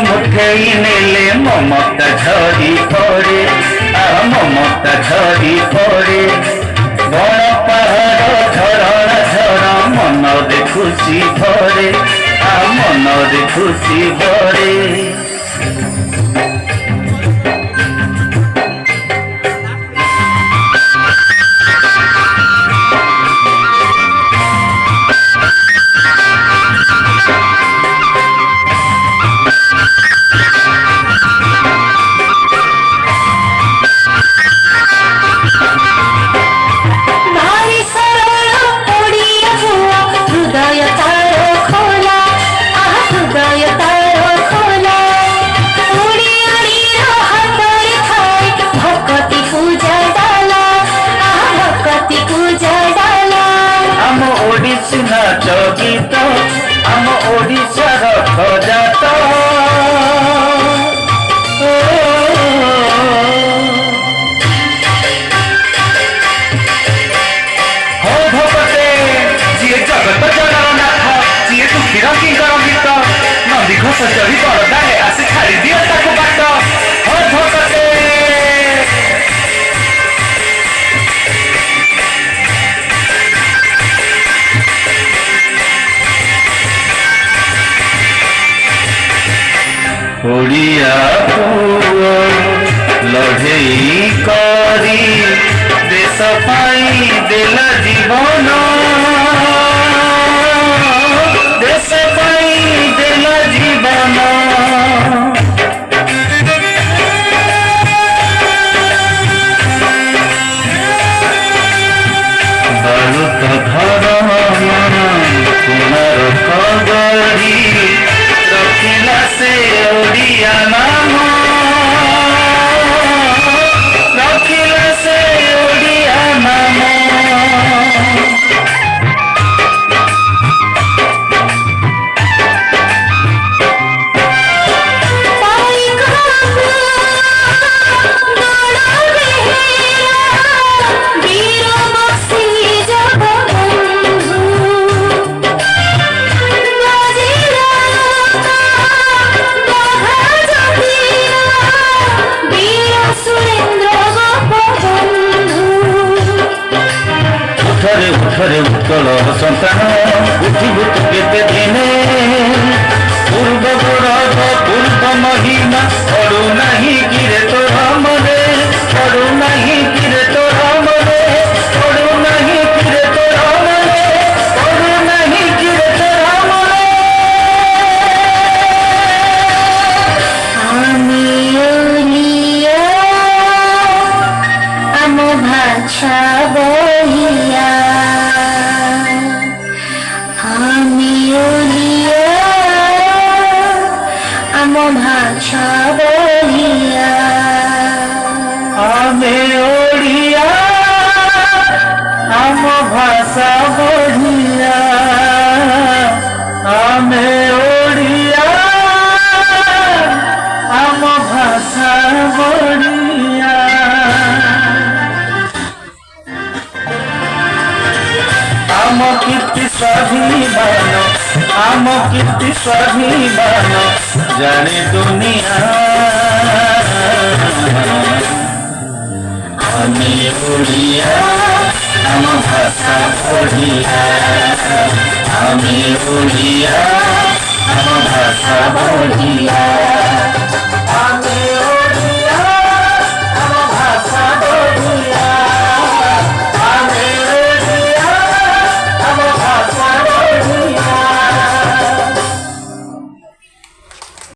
मुठेई नेले ममता झरी पड़े ममता झरी पड़े बड़ पहाड़ झरणा झर मन रे खुशी भरे मन रे खुशी भरे नाच गीत आम ओडिशार खजात हो भगते जी जगत जगन्नाथ जी दुखी रंगीकर गीत नंदी घोष चढ़ी बड़दाए आसी छाड़ी दियो ताको बाट हो भगते ओडिया पुओ लढ़ई करी देश पाई देला जीवन देश पाई देला जीवन बालुत धर्म कुमार कगरी रखिला से ओडिया नाम रखिला से ओडिया नाम उठरे उत्कल संतान उठिबु तु केते दिने पूर्व गौरव पूर्व महिमा पड़ू नहीं गिरे तोर मने पड़ू नहीं गिरे तोर मने पड़ू नहीं गिरे तोर मने पड़ू नहीं गिरे तोर मने आमी ओलिया आम भाषा बहिया भाषा बोलिया आमे ओडिया आम भाषा बोलिया आमे ओडिया आम भाषा बोलिया आम कीर्ति स्वाभिमान आम कीर्ति स्वाभिमान जाने दुनिया आमे ओडिया आम भाषा बोलिया आमे ओडिया आम भाषा बोलिया।